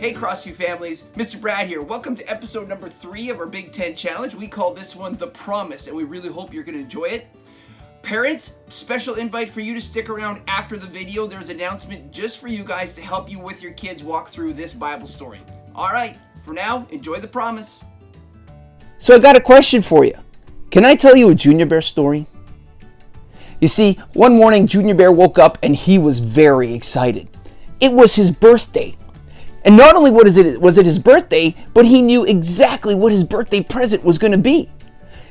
Hey Crossview families, Mr. Brad here. Welcome to episode number 3 of our Big 10 Challenge. We call this one The Promise, and we really hope you're going to enjoy it. Parents, special invite for you to stick around after the video. There's an announcement just for you guys to help you with your kids walk through this Bible story. All right, for now, enjoy The Promise. So I got a question for you. Can I tell you a Junior Bear story? You see, one morning Junior Bear woke up and he was very excited. It was his birthday. And not only was it his birthday, but he knew exactly what his birthday present was going to be.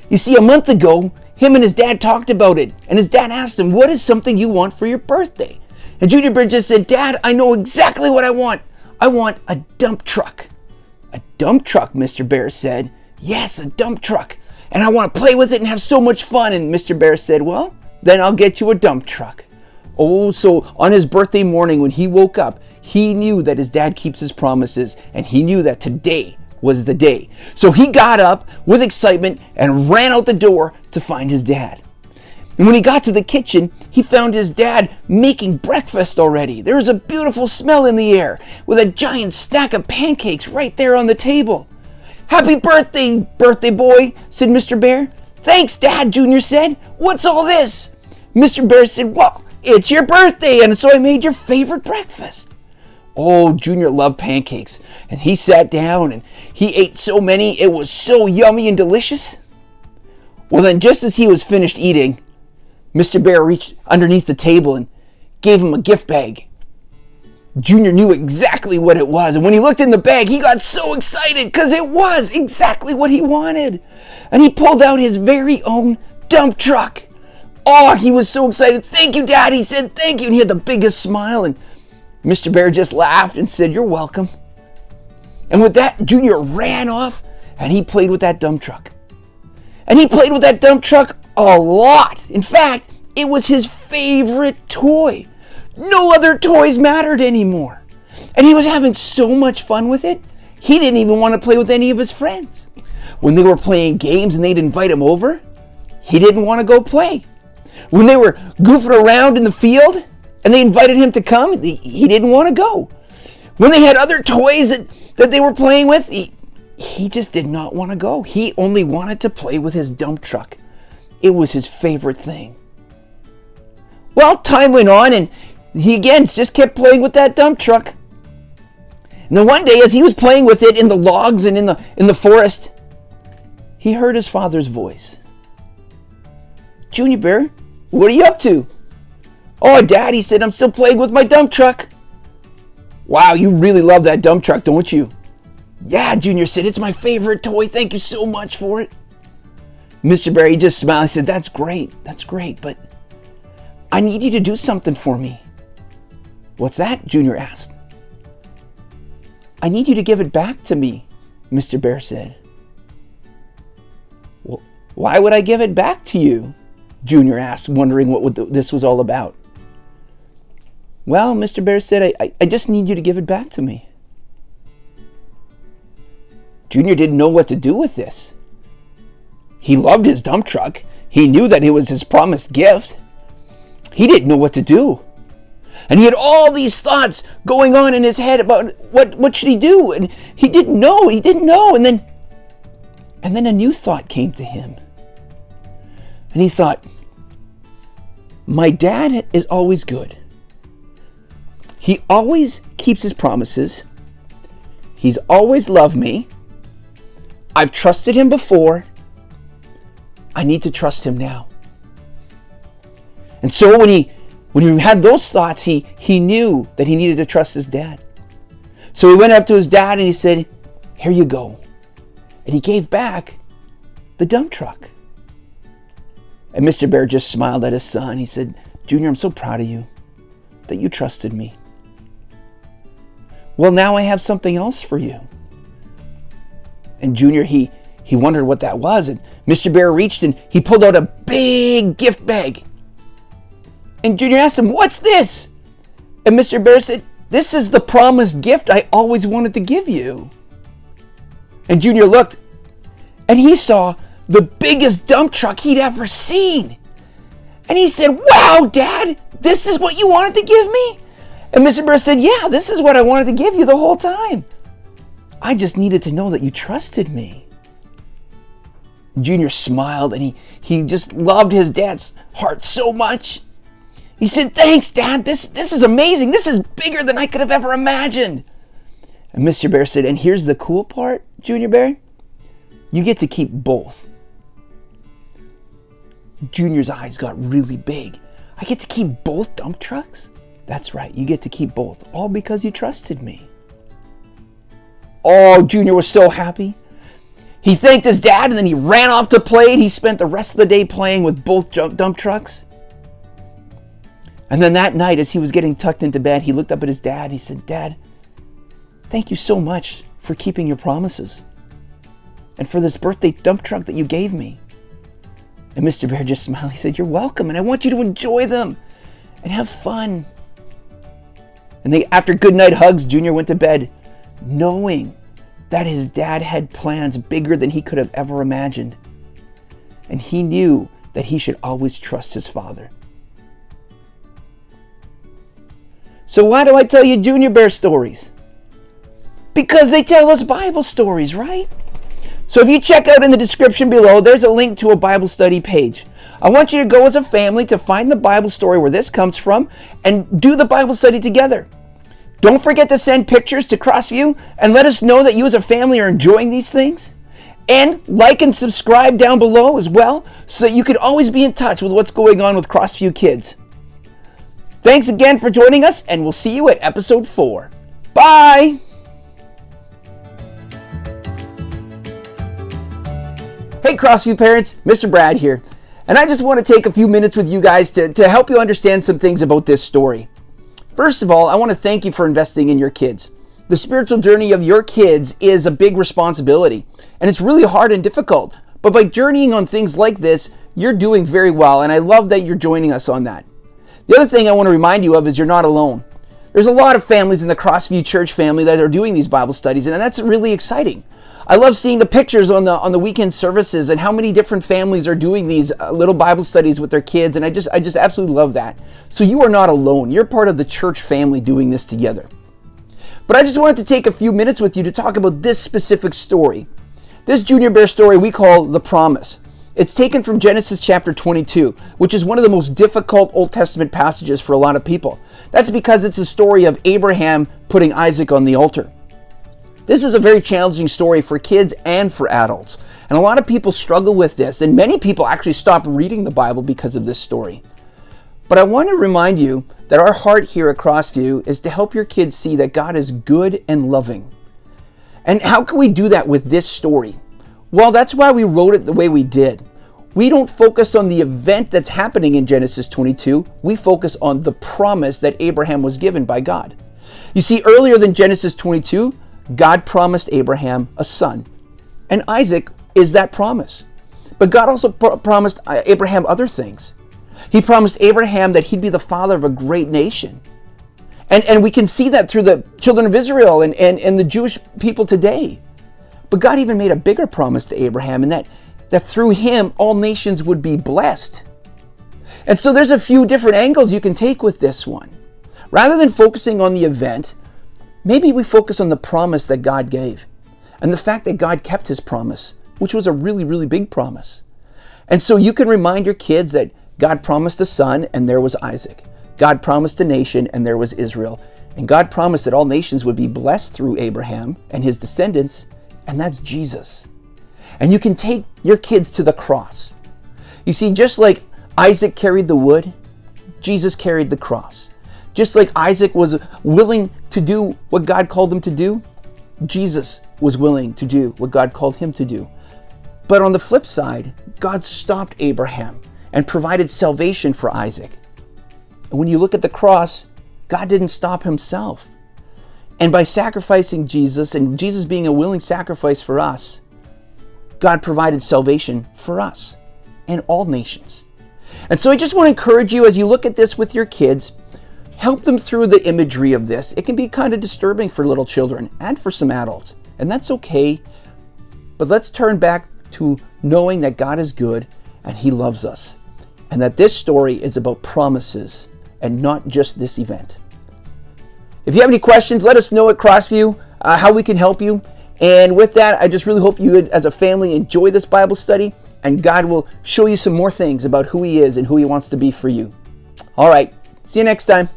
You see, a month ago, him and his dad talked about it, and his dad asked him, "What is something you want for your birthday?" And Junior Bear just said, "Dad, I know exactly what I want. I want a dump truck." "A dump truck," Mr. Bear said. "Yes, a dump truck. And I want to play with it and have so much fun." And Mr. Bear said, "Well, then I'll get you a dump truck." Oh, so on his birthday morning when he woke up, he knew that his dad keeps his promises, and he knew that today was the day. So he got up with excitement and ran out the door to find his dad. And when he got to the kitchen, he found his dad making breakfast already. There was a beautiful smell in the air with a giant stack of pancakes right there on the table. "Happy birthday, birthday boy," said Mr. Bear. "Thanks, Dad," Junior said. "What's all this?" Mr. Bear said, "Well, it's your birthday, and so I made your favorite breakfast." Oh, Junior loved pancakes, and he sat down and he ate so many, it was so yummy and delicious. Well, then, just as he was finished eating, Mr. Bear reached underneath the table and gave him a gift bag. Junior knew exactly what it was, and when he looked in the bag, he got so excited because it was exactly what he wanted. And he pulled out his very own dump truck. Oh, he was so excited. "Thank you, Dad," he said. "Thank you." And he had the biggest smile, and Mr. Bear just laughed and said, "You're welcome." And with that, Junior ran off and he played with that dump truck. And he played with that dump truck a lot. In fact, it was his favorite toy. No other toys mattered anymore. And he was having so much fun with it, he didn't even want to play with any of his friends. When they were playing games and they'd invite him over, he didn't want to go play. When they were goofing around in the field and they invited him to come, he didn't want to go. When they had other toys that they were playing with, he just did not want to go. He only wanted to play with his dump truck. It was his favorite thing. Well, time went on and he again just kept playing with that dump truck. And then one day as he was playing with it in the logs and in the forest, he heard his father's voice. "Junior Bear, what are you up to?" "Oh, Dad," he said, "I'm still playing with my dump truck." "Wow, you really love that dump truck, don't you?" "Yeah," Junior said, "it's my favorite toy. Thank you so much for it." Mr. Bear, he just smiled and said, that's great, but I need you to do something for me." "What's that?" Junior asked. "I need you to give it back to me," Mr. Bear said. "Well, why would I give it back to you?" Junior asked, wondering what this was all about. "Well," Mr. Bear said, I just need you to give it back to me." Junior didn't know what to do with this. He loved his dump truck. He knew that it was his promised gift. He didn't know what to do. And he had all these thoughts going on in his head about what should he do? And he didn't know. And then a new thought came to him. And he thought, my dad is always good. He always keeps his promises. He's always loved me. I've trusted him before. I need to trust him now. And so when he had those thoughts, he knew that he needed to trust his dad. So he went up to his dad and he said, "Here you go." And he gave back the dump truck. And Mr. Bear just smiled at his son. He said, "Junior, I'm so proud of you that you trusted me. Well, now I have something else for you." And Junior, he wondered what that was. And Mr. Bear reached and he pulled out a big gift bag. And Junior asked him, "What's this?" And Mr. Bear said, "This is the promised gift I always wanted to give you." And Junior looked and he saw the biggest dump truck he'd ever seen. And he said, "Wow, Dad, this is what you wanted to give me?" And Mr. Bear said, "Yeah, this is what I wanted to give you the whole time." I just needed to know that you trusted me. Junior smiled and he just loved his dad's heart so much. He said, "Thanks, Dad. This is amazing. This is bigger than I could have ever imagined." And Mr. Bear said, "And here's the cool part, Junior Bear. You get to keep both." Junior's eyes got really big. "I get to keep both dump trucks?" "That's right. You get to keep both. All because you trusted me." Oh, Junior was so happy. He thanked his dad and then he ran off to play, and he spent the rest of the day playing with both dump trucks. And then that night, as he was getting tucked into bed, he looked up at his dad and he said, "Dad, thank you so much for keeping your promises and for this birthday dump truck that you gave me." And Mr. Bear just smiled. He said, "You're welcome, and I want you to enjoy them and have fun." And after good night hugs, Junior went to bed knowing that his dad had plans bigger than he could have ever imagined. And he knew that he should always trust his father. So why do I tell you Junior Bear stories? Because they tell us Bible stories, right? So if you check out in the description below, there's a link to a Bible study page. I want you to go as a family to find the Bible story where this comes from and do the Bible study together. Don't forget to send pictures to Crossview and let us know that you as a family are enjoying these things. And like and subscribe down below as well so that you can always be in touch with what's going on with Crossview Kids. Thanks again for joining us, and we'll see you at episode 4. Bye! Hey Crossview parents, Mr. Brad here. And I just want to take a few minutes with you guys to help you understand some things about this story. First of all, I want to thank you for investing in your kids. The spiritual journey of your kids is a big responsibility, and it's really hard and difficult. But by journeying on things like this, you're doing very well, and I love that you're joining us on that. The other thing I want to remind you of is you're not alone. There's a lot of families in the Crossview Church family that are doing these Bible studies, and that's really exciting. I love seeing the pictures on the weekend services and how many different families are doing these little Bible studies with their kids, and I just absolutely love that. So you are not alone. You're part of the church family doing this together. But I just wanted to take a few minutes with you to talk about this specific story. This Junior Bear story we call The Promise. It's taken from Genesis chapter 22, which is one of the most difficult Old Testament passages for a lot of people. That's because it's a story of Abraham putting Isaac on the altar. This is a very challenging story for kids and for adults. And a lot of people struggle with this, and many people actually stop reading the Bible because of this story. But I want to remind you that our heart here at Crossview is to help your kids see that God is good and loving. And how can we do that with this story? Well, that's why we wrote it the way we did. We don't focus on the event that's happening in Genesis 22. We focus on the promise that Abraham was given by God. You see, earlier than Genesis 22, God promised Abraham a son. And Isaac is that promise. But God also promised Abraham other things. He promised Abraham that he'd be the father of a great nation. And we can see that through the children of Israel and the Jewish people today. But God even made a bigger promise to Abraham, and that through him all nations would be blessed. And so there's a few different angles you can take with this one. Rather than focusing on the event, maybe we focus on the promise that God gave and the fact that God kept his promise, which was a really, really big promise. And so you can remind your kids that God promised a son, and there was Isaac. God promised a nation, and there was Israel. And God promised that all nations would be blessed through Abraham and his descendants, and that's Jesus. And you can take your kids to the cross. You see, just like Isaac carried the wood, Jesus carried the cross. Just like Isaac was willing to do what God called him to do, Jesus was willing to do what God called him to do. But on the flip side, God stopped Abraham and provided salvation for Isaac. And when you look at the cross, God didn't stop himself. And by sacrificing Jesus, and Jesus being a willing sacrifice for us, God provided salvation for us and all nations. And so I just want to encourage you, as you look at this with your kids, help them through the imagery of this. It can be kind of disturbing for little children and for some adults, and that's okay. But let's turn back to knowing that God is good and he loves us, and that this story is about promises and not just this event. If you have any questions, let us know at Crossview how we can help you. And with that, I just really hope you as a family enjoy this Bible study, and God will show you some more things about who He is and who He wants to be for you. All right, see you next time.